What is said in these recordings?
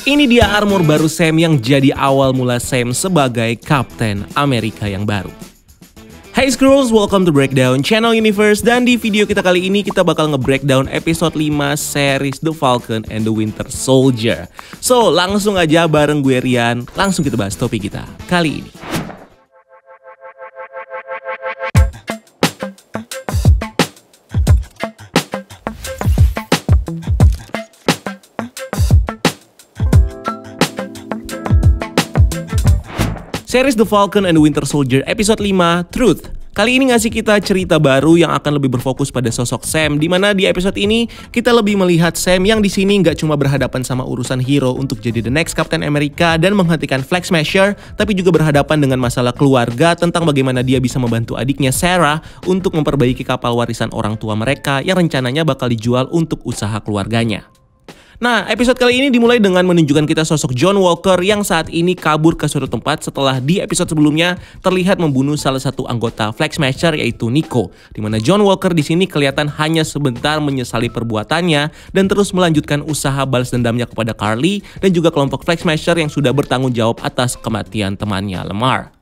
Ini dia armor baru Sam yang jadi awal mula Sam sebagai Kapten Amerika yang baru. Hey Skrulls, welcome to Breakdown Channel Universe. Dan di video kita kali ini kita bakal nge-breakdown episode 5 series The Falcon and the Winter Soldier. So, langsung aja bareng gue Rian, langsung kita bahas topik kita kali ini. Series The Falcon and the Winter Soldier episode 5, Truth. Kali ini ngasih kita cerita baru yang akan lebih berfokus pada sosok Sam, di mana di episode ini kita lebih melihat Sam yang di sini nggak cuma berhadapan sama urusan hero untuk jadi the next Captain America dan menghentikan Flag Smasher, tapi juga berhadapan dengan masalah keluarga tentang bagaimana dia bisa membantu adiknya Sarah untuk memperbaiki kapal warisan orang tua mereka yang rencananya bakal dijual untuk usaha keluarganya. Nah, episode kali ini dimulai dengan menunjukkan kita sosok John Walker yang saat ini kabur ke suatu tempat setelah di episode sebelumnya terlihat membunuh salah satu anggota Flag Smasher yaitu Nico. Dimana John Walker di sini kelihatan hanya sebentar menyesali perbuatannya dan terus melanjutkan usaha balas dendamnya kepada Karli dan juga kelompok Flag Smasher yang sudah bertanggung jawab atas kematian temannya Lemar.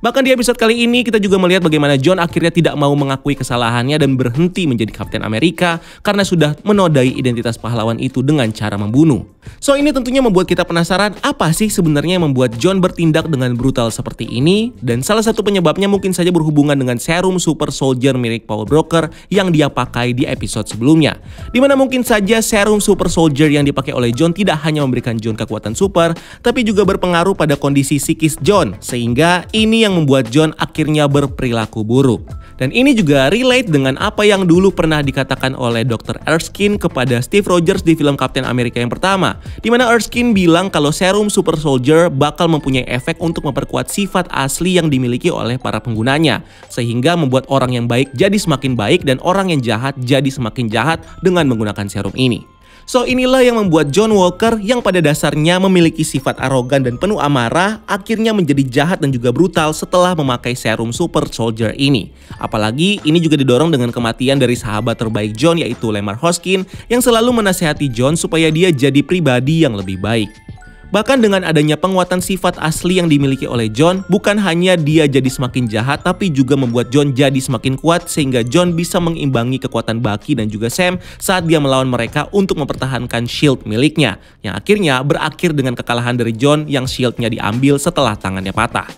Bahkan di episode kali ini kita juga melihat bagaimana John akhirnya tidak mau mengakui kesalahannya dan berhenti menjadi Kapten Amerika karena sudah menodai identitas pahlawan itu dengan cara membunuh. So ini tentunya membuat kita penasaran apa sih sebenarnya yang membuat John bertindak dengan brutal seperti ini, dan salah satu penyebabnya mungkin saja berhubungan dengan serum Super Soldier milik Paul Broker yang dia pakai di episode sebelumnya. Dimana mungkin saja serum Super Soldier yang dipakai oleh John tidak hanya memberikan John kekuatan super, tapi juga berpengaruh pada kondisi psikis John, sehingga ini yang membuat John akhirnya berperilaku buruk. Dan ini juga relate dengan apa yang dulu pernah dikatakan oleh Dr. Erskine kepada Steve Rogers di film Kapten Amerika yang pertama, di mana Erskine bilang kalau serum Super Soldier bakal mempunyai efek untuk memperkuat sifat asli yang dimiliki oleh para penggunanya, sehingga membuat orang yang baik jadi semakin baik dan orang yang jahat jadi semakin jahat dengan menggunakan serum ini. So inilah yang membuat John Walker yang pada dasarnya memiliki sifat arogan dan penuh amarah akhirnya menjadi jahat dan juga brutal setelah memakai serum Super Soldier ini. Apalagi ini juga didorong dengan kematian dari sahabat terbaik John yaitu Lemar Hoskin yang selalu menasihati John supaya dia jadi pribadi yang lebih baik. Bahkan dengan adanya penguatan sifat asli yang dimiliki oleh John, bukan hanya dia jadi semakin jahat, tapi juga membuat John jadi semakin kuat sehingga John bisa mengimbangi kekuatan Bucky dan juga Sam saat dia melawan mereka untuk mempertahankan shield miliknya, yang akhirnya berakhir dengan kekalahan dari John yang shieldnya diambil setelah tangannya patah.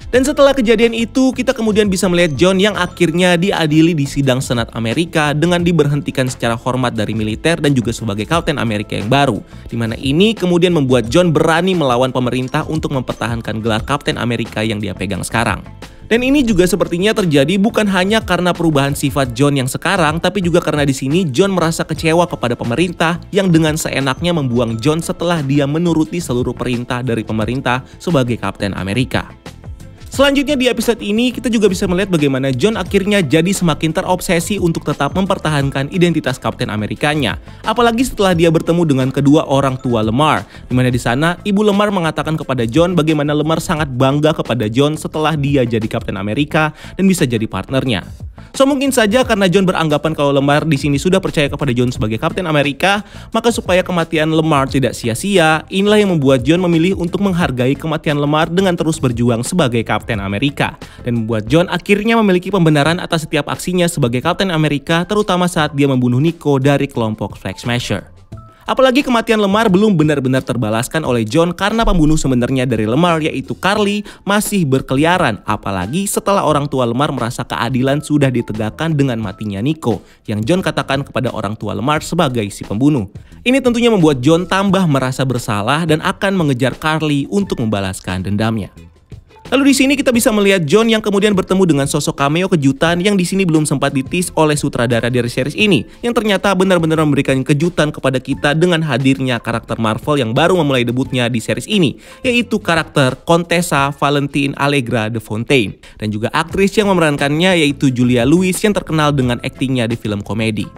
Dan setelah kejadian itu, kita kemudian bisa melihat John yang akhirnya diadili di sidang Senat Amerika dengan diberhentikan secara hormat dari militer dan juga sebagai Kapten Amerika yang baru. Dimana ini kemudian membuat John berani melawan pemerintah untuk mempertahankan gelar Kapten Amerika yang dia pegang sekarang. Dan ini juga sepertinya terjadi bukan hanya karena perubahan sifat John yang sekarang, tapi juga karena di sini John merasa kecewa kepada pemerintah yang dengan seenaknya membuang John setelah dia menuruti seluruh perintah dari pemerintah sebagai Kapten Amerika. Selanjutnya di episode ini kita juga bisa melihat bagaimana John akhirnya jadi semakin terobsesi untuk tetap mempertahankan identitas Kapten Amerikanya. Apalagi setelah dia bertemu dengan kedua orang tua Lemar, di mana di sana ibu Lemar mengatakan kepada John bagaimana Lemar sangat bangga kepada John setelah dia jadi Kapten Amerika dan bisa jadi partnernya. So mungkin saja karena John beranggapan kalau Lemar di sini sudah percaya kepada John sebagai Kapten Amerika, maka supaya kematian Lemar tidak sia-sia, inilah yang membuat John memilih untuk menghargai kematian Lemar dengan terus berjuang sebagai Kapten Amerika, dan membuat John akhirnya memiliki pembenaran atas setiap aksinya sebagai Kapten Amerika, terutama saat dia membunuh Nico dari kelompok Flag Smasher. Apalagi kematian Lemar belum benar-benar terbalaskan oleh John karena pembunuh sebenarnya dari Lemar yaitu Karli masih berkeliaran, apalagi setelah orang tua Lemar merasa keadilan sudah ditegakkan dengan matinya Nico yang John katakan kepada orang tua Lemar sebagai si pembunuh. Ini tentunya membuat John tambah merasa bersalah dan akan mengejar Karli untuk membalaskan dendamnya. Lalu di sini kita bisa melihat John yang kemudian bertemu dengan sosok cameo kejutan yang di sini belum sempat ditis oleh sutradara dari series ini, yang ternyata benar-benar memberikan kejutan kepada kita dengan hadirnya karakter Marvel yang baru memulai debutnya di series ini, yaitu karakter Contessa Valentine Allegra de Fontaine, dan juga aktris yang memerankannya yaitu Julia Louis yang terkenal dengan aktingnya di film komedi.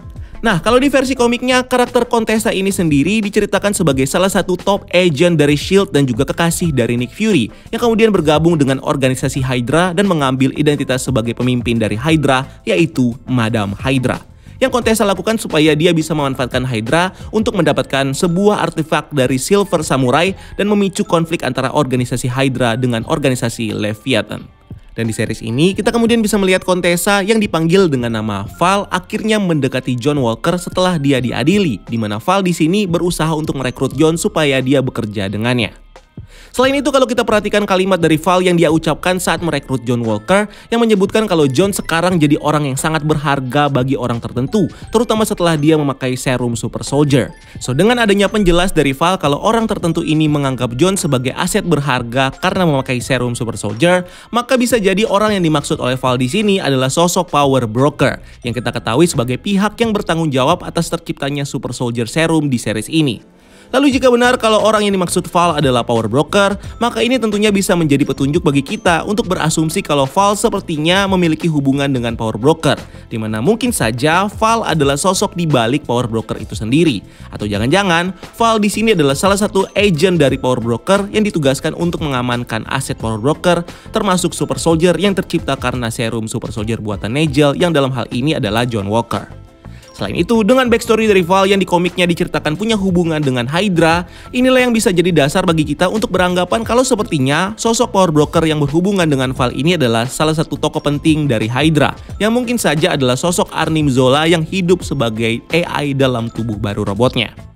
Nah, kalau di versi komiknya, karakter Contessa ini sendiri diceritakan sebagai salah satu top agent dari S.H.I.E.L.D. dan juga kekasih dari Nick Fury, yang kemudian bergabung dengan organisasi Hydra dan mengambil identitas sebagai pemimpin dari Hydra, yaitu Madam Hydra. yang Contessa lakukan supaya dia bisa memanfaatkan Hydra untuk mendapatkan sebuah artefak dari Silver Samurai dan memicu konflik antara organisasi Hydra dengan organisasi Leviathan. Dan di series ini, kita kemudian bisa melihat Contessa yang dipanggil dengan nama Val akhirnya mendekati John Walker setelah dia diadili, di mana Val di sini berusaha untuk merekrut John supaya dia bekerja dengannya. Selain itu, kalau kita perhatikan kalimat dari Val yang dia ucapkan saat merekrut John Walker yang menyebutkan kalau John sekarang jadi orang yang sangat berharga bagi orang tertentu, terutama setelah dia memakai serum Super Soldier. So, dengan adanya penjelas dari Val kalau orang tertentu ini menganggap John sebagai aset berharga karena memakai serum Super Soldier, maka bisa jadi orang yang dimaksud oleh Val di sini adalah sosok power broker yang kita ketahui sebagai pihak yang bertanggung jawab atas terciptanya Super Soldier Serum di series ini. Lalu jika benar kalau orang yang dimaksud Val adalah power broker, maka ini tentunya bisa menjadi petunjuk bagi kita untuk berasumsi kalau Val sepertinya memiliki hubungan dengan power broker, di mana mungkin saja Val adalah sosok di balik power broker itu sendiri, atau jangan-jangan Val di sini adalah salah satu agent dari power broker yang ditugaskan untuk mengamankan aset power broker, termasuk Super Soldier yang tercipta karena serum Super Soldier buatan Nigel yang dalam hal ini adalah John Walker. Selain itu, dengan backstory dari Val yang di komiknya diceritakan punya hubungan dengan Hydra, inilah yang bisa jadi dasar bagi kita untuk beranggapan kalau sepertinya sosok power broker yang berhubungan dengan Val ini adalah salah satu tokoh penting dari Hydra, yang mungkin saja adalah sosok Arnim Zola yang hidup sebagai AI dalam tubuh baru robotnya.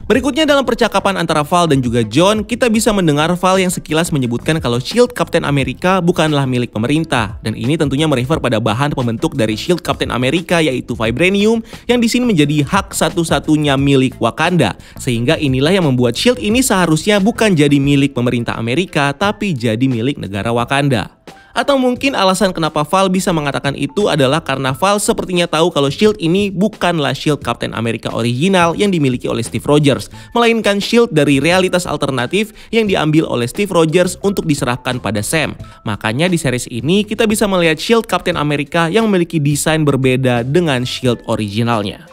Berikutnya dalam percakapan antara Val dan juga John, kita bisa mendengar Val yang sekilas menyebutkan kalau shield Captain America bukanlah milik pemerintah. Dan ini tentunya merefer pada bahan pembentuk dari shield Captain America yaitu vibranium yang di sini menjadi hak satu-satunya milik Wakanda. Sehingga inilah yang membuat shield ini seharusnya bukan jadi milik pemerintah Amerika tapi jadi milik negara Wakanda. Atau mungkin alasan kenapa Val bisa mengatakan itu adalah karena Val sepertinya tahu kalau shield ini bukanlah shield Captain America original yang dimiliki oleh Steve Rogers, melainkan shield dari realitas alternatif yang diambil oleh Steve Rogers untuk diserahkan pada Sam. Makanya di series ini kita bisa melihat shield Captain America yang memiliki desain berbeda dengan shield originalnya.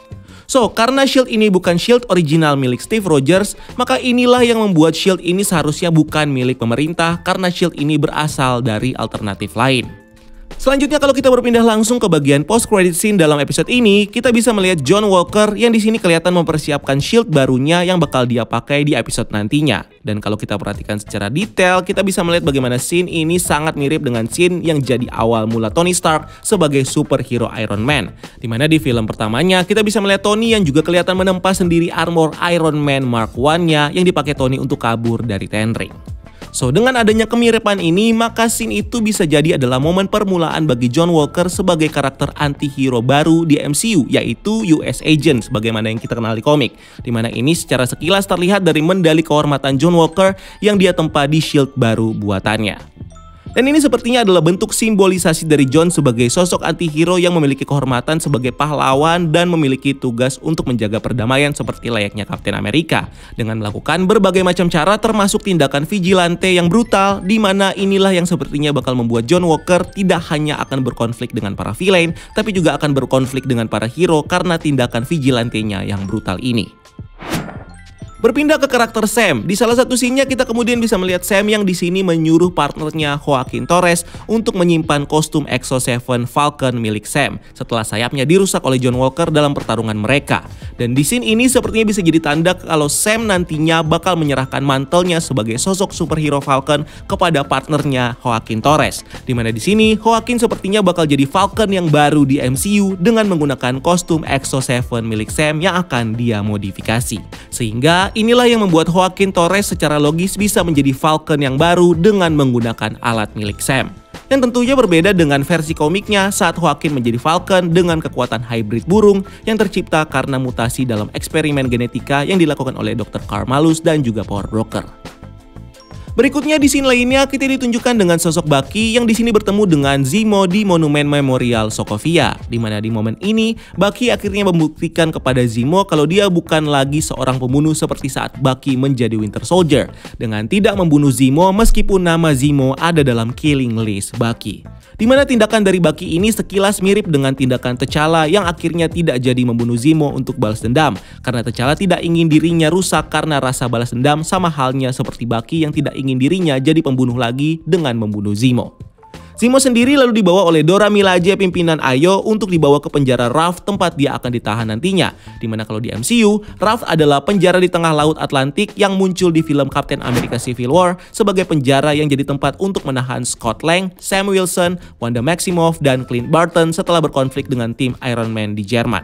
So, karena shield ini bukan shield original milik Steve Rogers, maka inilah yang membuat shield ini seharusnya bukan milik pemerintah karena shield ini berasal dari alternatif lain. Selanjutnya kalau kita berpindah langsung ke bagian post credit scene dalam episode ini, kita bisa melihat John Walker yang di sini kelihatan mempersiapkan shield barunya yang bakal dia pakai di episode nantinya. Dan kalau kita perhatikan secara detail, kita bisa melihat bagaimana scene ini sangat mirip dengan scene yang jadi awal mula Tony Stark sebagai superhero Iron Man. Dimana di film pertamanya kita bisa melihat Tony yang juga kelihatan menempa sendiri armor Iron Man Mark I-nya yang dipakai Tony untuk kabur dari Ten Ring. So, dengan adanya kemiripan ini, maka scene itu bisa jadi adalah momen permulaan bagi John Walker sebagai karakter anti-hero baru di MCU, yaitu US Agent, sebagaimana yang kita kenal di komik. Dimana ini secara sekilas terlihat dari medali kehormatan John Walker yang dia tempa di shield baru buatannya. Dan ini sepertinya adalah bentuk simbolisasi dari John sebagai sosok anti-hero yang memiliki kehormatan sebagai pahlawan dan memiliki tugas untuk menjaga perdamaian seperti layaknya Captain America. Dengan melakukan berbagai macam cara termasuk tindakan vigilante yang brutal, di mana inilah yang sepertinya bakal membuat John Walker tidak hanya akan berkonflik dengan para villain, tapi juga akan berkonflik dengan para hero karena tindakan vigilantenya yang brutal ini. Berpindah ke karakter Sam, di salah satu scene-nya kita kemudian bisa melihat Sam yang di sini menyuruh partnernya Joaquin Torres untuk menyimpan kostum Exo 7 Falcon milik Sam setelah sayapnya dirusak oleh John Walker dalam pertarungan mereka. Dan di scene ini sepertinya bisa jadi tanda kalau Sam nantinya bakal menyerahkan mantelnya sebagai sosok superhero Falcon kepada partnernya Joaquin Torres. Dimana di sini Joaquin sepertinya bakal jadi Falcon yang baru di MCU dengan menggunakan kostum Exo 7 milik Sam yang akan dia modifikasi. Sehingga inilah yang membuat Joaquin Torres secara logis bisa menjadi Falcon yang baru dengan menggunakan alat milik Sam. Yang tentunya berbeda dengan versi komiknya saat Joaquin menjadi Falcon dengan kekuatan hybrid burung yang tercipta karena mutasi dalam eksperimen genetika yang dilakukan oleh Dr. Karl Malus dan juga Power Broker. Berikutnya di scene lainnya kita ditunjukkan dengan sosok Bucky yang di sini bertemu dengan Zemo di Monumen Memorial Sokovia. Di mana di momen ini Bucky akhirnya membuktikan kepada Zemo kalau dia bukan lagi seorang pembunuh seperti saat Bucky menjadi Winter Soldier dengan tidak membunuh Zemo meskipun nama Zemo ada dalam killing list Bucky. Di mana tindakan dari Bucky ini sekilas mirip dengan tindakan T'Challa yang akhirnya tidak jadi membunuh Zemo untuk balas dendam karena T'Challa tidak ingin dirinya rusak karena rasa balas dendam, sama halnya seperti Bucky yang tidak ingin dirinya jadi pembunuh lagi dengan membunuh Zemo. Zemo sendiri lalu dibawa oleh Dora Milaje, pimpinan Ayo, untuk dibawa ke penjara Raft tempat dia akan ditahan nantinya. Dimana kalau di MCU, Raft adalah penjara di tengah laut Atlantik yang muncul di film Captain America Civil War sebagai penjara yang jadi tempat untuk menahan Scott Lang, Sam Wilson, Wanda Maximoff, dan Clint Barton setelah berkonflik dengan tim Iron Man di Jerman.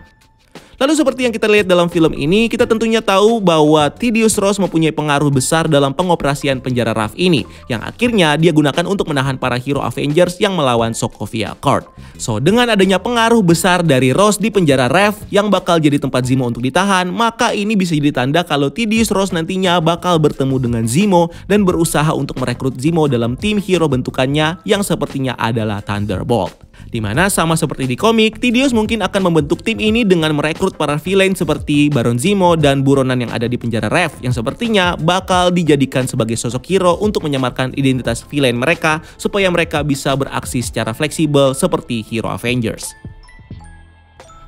Lalu seperti yang kita lihat dalam film ini, kita tentunya tahu bahwa Thaddeus Ross mempunyai pengaruh besar dalam pengoperasian penjara Raft ini, yang akhirnya dia gunakan untuk menahan para hero Avengers yang melawan Sokovia Accord. So, dengan adanya pengaruh besar dari Ross di penjara Raft yang bakal jadi tempat Zemo untuk ditahan, maka ini bisa jadi tanda kalau Thaddeus Ross nantinya bakal bertemu dengan Zemo dan berusaha untuk merekrut Zemo dalam tim hero bentukannya yang sepertinya adalah Thunderbolt. Dimana sama seperti di komik, Thaddeus mungkin akan membentuk tim ini dengan merekrut para villain seperti Baron Zemo dan buronan yang ada di penjara Raft yang sepertinya bakal dijadikan sebagai sosok hero untuk menyamarkan identitas villain mereka supaya mereka bisa beraksi secara fleksibel seperti hero Avengers.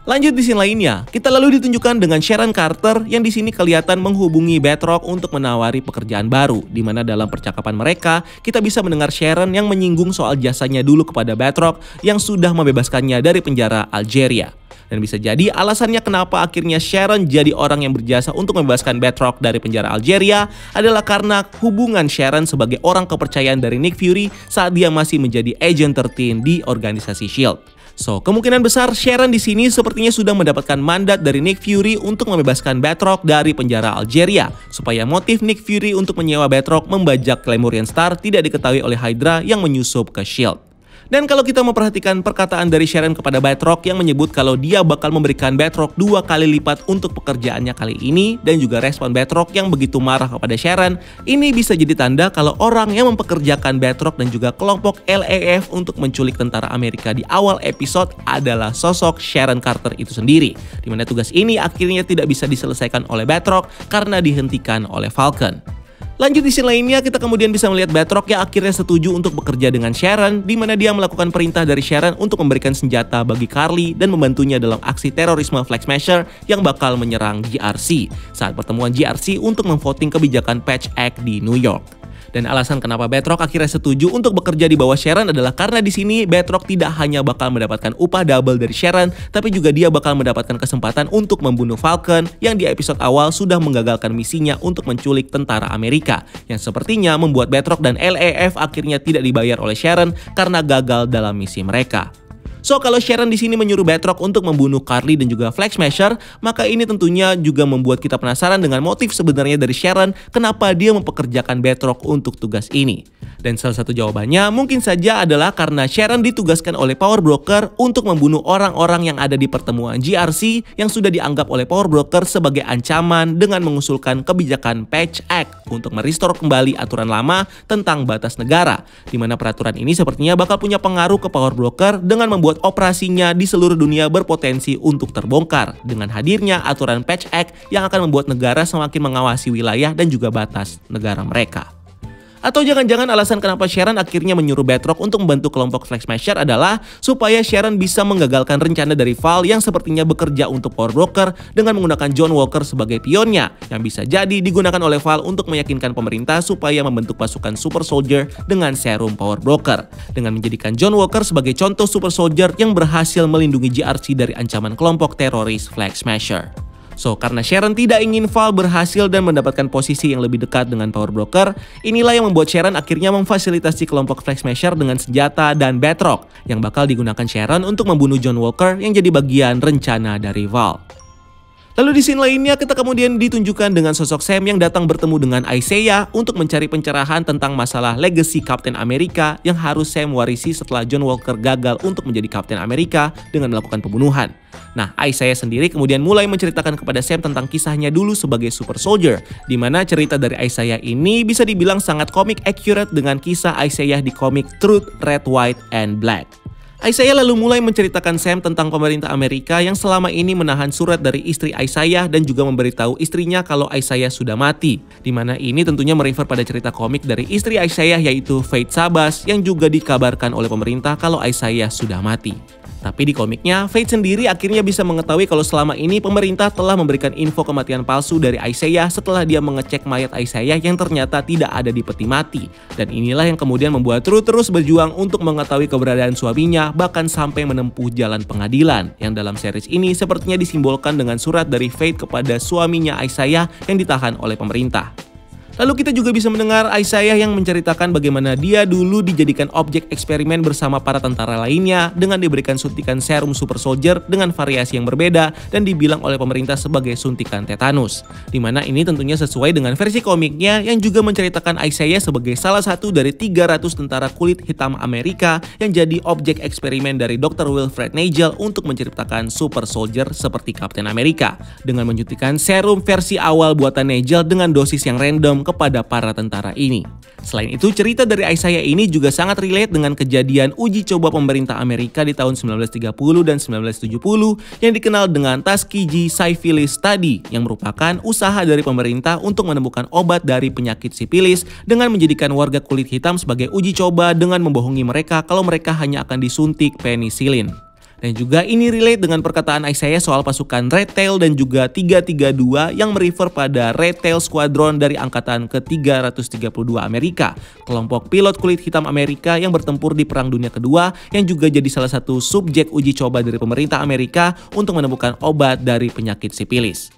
Lanjut di scene lainnya, kita lalu ditunjukkan dengan Sharon Carter yang di sini kelihatan menghubungi Batroc untuk menawari pekerjaan baru, di mana dalam percakapan mereka kita bisa mendengar Sharon yang menyinggung soal jasanya dulu kepada Batroc yang sudah membebaskannya dari penjara Algeria. Dan bisa jadi alasannya kenapa akhirnya Sharon jadi orang yang berjasa untuk membebaskan Batroc dari penjara Algeria adalah karena hubungan Sharon sebagai orang kepercayaan dari Nick Fury saat dia masih menjadi Agent 13 di organisasi S.H.I.E.L.D. So, kemungkinan besar Sharon di sini sepertinya sudah mendapatkan mandat dari Nick Fury untuk membebaskan Batroc dari penjara Algeria, supaya motif Nick Fury untuk menyewa Batroc membajak Lemurian Star tidak diketahui oleh Hydra yang menyusup ke S.H.I.E.L.D. Dan kalau kita memperhatikan perkataan dari Sharon kepada Batroc yang menyebut kalau dia bakal memberikan Batroc 2 kali lipat untuk pekerjaannya kali ini, dan juga respon Batroc yang begitu marah kepada Sharon, ini bisa jadi tanda kalau orang yang mempekerjakan Batroc dan juga kelompok LAF untuk menculik tentara Amerika di awal episode adalah sosok Sharon Carter itu sendiri, dimana tugas ini akhirnya tidak bisa diselesaikan oleh Batroc karena dihentikan oleh Falcon. Lanjut di scene lainnya, kita kemudian bisa melihat Batroc yang akhirnya setuju untuk bekerja dengan Sharon, di mana dia melakukan perintah dari Sharon untuk memberikan senjata bagi Karli dan membantunya dalam aksi terorisme Flag Smasher yang bakal menyerang GRC saat pertemuan GRC untuk memvoting kebijakan Patch Act di New York. Dan alasan kenapa Batroc akhirnya setuju untuk bekerja di bawah Sharon adalah karena di sini Batroc tidak hanya bakal mendapatkan upah double dari Sharon, tapi juga dia bakal mendapatkan kesempatan untuk membunuh Falcon yang di episode awal sudah menggagalkan misinya untuk menculik tentara Amerika, yang sepertinya membuat Batroc dan LAF akhirnya tidak dibayar oleh Sharon karena gagal dalam misi mereka. So, kalau Sharon di sini menyuruh Batroc untuk membunuh Karli dan juga Flag Smasher, maka ini tentunya juga membuat kita penasaran dengan motif sebenarnya dari Sharon kenapa dia mempekerjakan Batroc untuk tugas ini. Dan salah satu jawabannya mungkin saja adalah karena Sharon ditugaskan oleh Power Broker untuk membunuh orang-orang yang ada di pertemuan GRC yang sudah dianggap oleh Power Broker sebagai ancaman dengan mengusulkan kebijakan Patch Act untuk merestore kembali aturan lama tentang batas negara, di mana peraturan ini sepertinya bakal punya pengaruh ke Power Broker dengan membuat operasinya di seluruh dunia berpotensi untuk terbongkar dengan hadirnya aturan Patch Act yang akan membuat negara semakin mengawasi wilayah dan juga batas negara mereka. Atau jangan-jangan alasan kenapa Sharon akhirnya menyuruh Batroc untuk membantu kelompok Flag Smasher adalah supaya Sharon bisa menggagalkan rencana dari Val yang sepertinya bekerja untuk Power Broker dengan menggunakan John Walker sebagai pionnya, yang bisa jadi digunakan oleh Val untuk meyakinkan pemerintah supaya membentuk pasukan Super Soldier dengan serum Power Broker, dengan menjadikan John Walker sebagai contoh Super Soldier yang berhasil melindungi GRC dari ancaman kelompok teroris Flag Smasher. So, karena Sharon tidak ingin Val berhasil dan mendapatkan posisi yang lebih dekat dengan Power Broker, inilah yang membuat Sharon akhirnya memfasilitasi kelompok Flag Smasher dengan senjata dan Batroc yang bakal digunakan Sharon untuk membunuh John Walker yang jadi bagian rencana dari Val. Lalu di scene lainnya kita kemudian ditunjukkan dengan sosok Sam yang datang bertemu dengan Isaiah untuk mencari pencerahan tentang masalah legacy Captain America yang harus Sam warisi setelah John Walker gagal untuk menjadi Captain America dengan melakukan pembunuhan. Nah, Isaiah sendiri kemudian mulai menceritakan kepada Sam tentang kisahnya dulu sebagai Super Soldier, di mana cerita dari Isaiah ini bisa dibilang sangat comic accurate dengan kisah Isaiah di komik Truth, Red, White, and Black. Isaiah lalu mulai menceritakan Sam tentang pemerintah Amerika yang selama ini menahan surat dari istri Isaiah dan juga memberitahu istrinya kalau Isaiah sudah mati. Dimana ini tentunya merefer pada cerita komik dari istri Isaiah yaitu Faith Sabas yang juga dikabarkan oleh pemerintah kalau Isaiah sudah mati. Tapi di komiknya, Faith sendiri akhirnya bisa mengetahui kalau selama ini pemerintah telah memberikan info kematian palsu dari Isaiah setelah dia mengecek mayat Isaiah yang ternyata tidak ada di peti mati. Dan inilah yang kemudian membuat Ruth terus berjuang untuk mengetahui keberadaan suaminya, bahkan sampai menempuh jalan pengadilan. Yang dalam series ini sepertinya disimbolkan dengan surat dari Faith kepada suaminya Isaiah yang ditahan oleh pemerintah. Lalu kita juga bisa mendengar Isaiah yang menceritakan bagaimana dia dulu dijadikan objek eksperimen bersama para tentara lainnya dengan diberikan suntikan serum super soldier dengan variasi yang berbeda dan dibilang oleh pemerintah sebagai suntikan tetanus. Dimana ini tentunya sesuai dengan versi komiknya yang juga menceritakan Isaiah sebagai salah satu dari 300 tentara kulit hitam Amerika yang jadi objek eksperimen dari Dr. Wilfred Nagel untuk menciptakan super soldier seperti Captain America dengan menyuntikkan serum versi awal buatan Nagel dengan dosis yang random kepada para tentara ini. Selain itu, cerita dari Isaiah ini juga sangat relate dengan kejadian uji coba pemerintah Amerika di tahun 1930 dan 1970 yang dikenal dengan Tuskegee Syphilis Study yang merupakan usaha dari pemerintah untuk menemukan obat dari penyakit sipilis dengan menjadikan warga kulit hitam sebagai uji coba dengan membohongi mereka kalau mereka hanya akan disuntik penisilin. Dan juga ini relate dengan perkataan Isaiah soal pasukan Red Tail dan juga 332 yang merefer pada Red Tail Squadron dari angkatan ke-332 Amerika, kelompok pilot kulit hitam Amerika yang bertempur di Perang Dunia Kedua yang juga jadi salah satu subjek uji coba dari pemerintah Amerika untuk menemukan obat dari penyakit sipilis.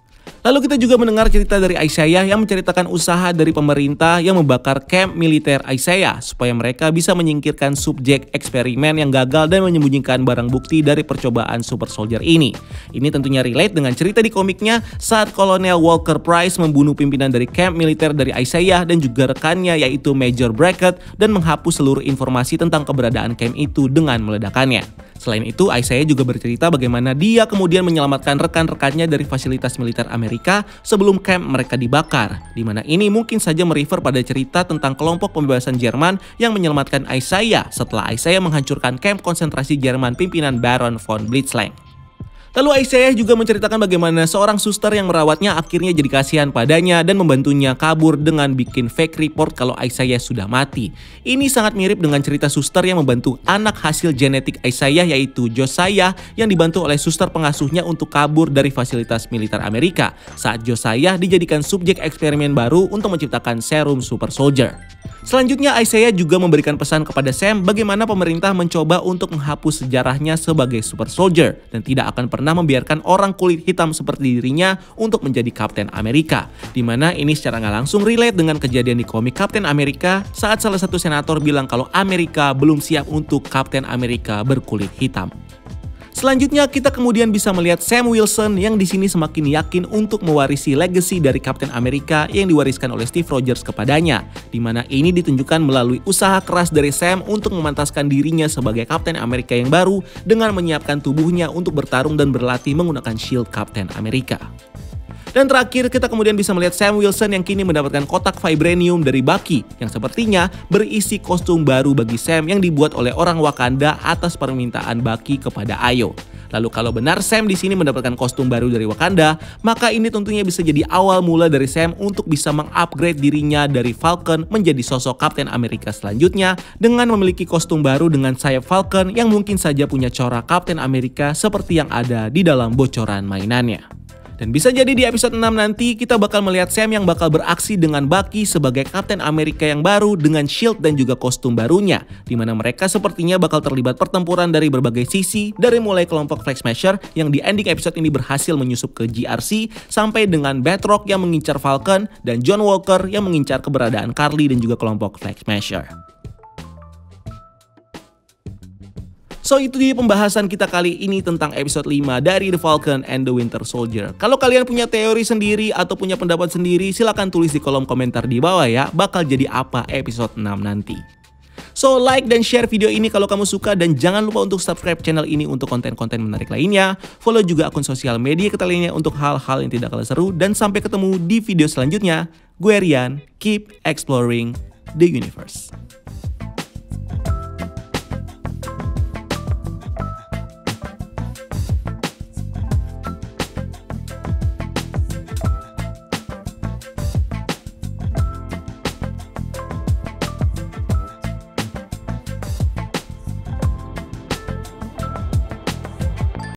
Lalu kita juga mendengar cerita dari Isaiah yang menceritakan usaha dari pemerintah yang membakar camp militer Isaiah supaya mereka bisa menyingkirkan subjek eksperimen yang gagal dan menyembunyikan barang bukti dari percobaan super soldier ini. Ini tentunya relate dengan cerita di komiknya saat Kolonel Walker Price membunuh pimpinan dari camp militer dari Isaiah dan juga rekannya yaitu Major Brackett dan menghapus seluruh informasi tentang keberadaan camp itu dengan meledakannya. Selain itu, Isaiah juga bercerita bagaimana dia kemudian menyelamatkan rekan-rekannya dari fasilitas militer Amerika sebelum camp mereka dibakar, di mana ini mungkin saja merefer pada cerita tentang kelompok pembebasan Jerman yang menyelamatkan Isaiah setelah Isaiah menghancurkan camp konsentrasi Jerman pimpinan Baron von Blitzschlag. Lalu Isaiah juga menceritakan bagaimana seorang suster yang merawatnya akhirnya jadi kasihan padanya dan membantunya kabur dengan bikin fake report kalau Isaiah sudah mati. Ini sangat mirip dengan cerita suster yang membantu anak hasil genetik Isaiah yaitu Josiah yang dibantu oleh suster pengasuhnya untuk kabur dari fasilitas militer Amerika saat Josiah dijadikan subjek eksperimen baru untuk menciptakan serum super soldier. Selanjutnya Isaiah juga memberikan pesan kepada Sam bagaimana pemerintah mencoba untuk menghapus sejarahnya sebagai super soldier dan tidak akan pernah membiarkan orang kulit hitam seperti dirinya untuk menjadi Kapten Amerika. Dimana ini secara nggak langsung relate dengan kejadian di komik Kapten Amerika saat salah satu senator bilang kalau Amerika belum siap untuk Kapten Amerika berkulit hitam. Selanjutnya kita kemudian bisa melihat Sam Wilson yang di sini semakin yakin untuk mewarisi legacy dari Kapten Amerika yang diwariskan oleh Steve Rogers kepadanya, di mana ini ditunjukkan melalui usaha keras dari Sam untuk memantaskan dirinya sebagai Kapten Amerika yang baru dengan menyiapkan tubuhnya untuk bertarung dan berlatih menggunakan shield Kapten Amerika. Dan terakhir kita kemudian bisa melihat Sam Wilson yang kini mendapatkan kotak vibranium dari Bucky yang sepertinya berisi kostum baru bagi Sam yang dibuat oleh orang Wakanda atas permintaan Bucky kepada Ayo. Lalu kalau benar Sam di sini mendapatkan kostum baru dari Wakanda, maka ini tentunya bisa jadi awal mula dari Sam untuk bisa mengupgrade dirinya dari Falcon menjadi sosok Kapten Amerika selanjutnya dengan memiliki kostum baru dengan sayap Falcon yang mungkin saja punya corak Kapten Amerika seperti yang ada di dalam bocoran mainannya. Dan bisa jadi di episode 6 nanti kita bakal melihat Sam yang bakal beraksi dengan Bucky sebagai Kapten Amerika yang baru dengan shield dan juga kostum barunya, di mana mereka sepertinya bakal terlibat pertempuran dari berbagai sisi, dari mulai kelompok Flag Smasher yang di ending episode ini berhasil menyusup ke GRC sampai dengan Batroc yang mengincar Falcon dan John Walker yang mengincar keberadaan Karli dan juga kelompok Flag Smasher. So itu dia pembahasan kita kali ini tentang episode 5 dari The Falcon and the Winter Soldier. Kalau kalian punya teori sendiri atau punya pendapat sendiri, silahkan tulis di kolom komentar di bawah ya, bakal jadi apa episode 6 nanti. So like dan share video ini kalau kamu suka dan jangan lupa untuk subscribe channel ini untuk konten-konten menarik lainnya. Follow juga akun sosial media kita lainnya untuk hal-hal yang tidak kalah seru dan sampai ketemu di video selanjutnya. Gue Rian, keep exploring the universe.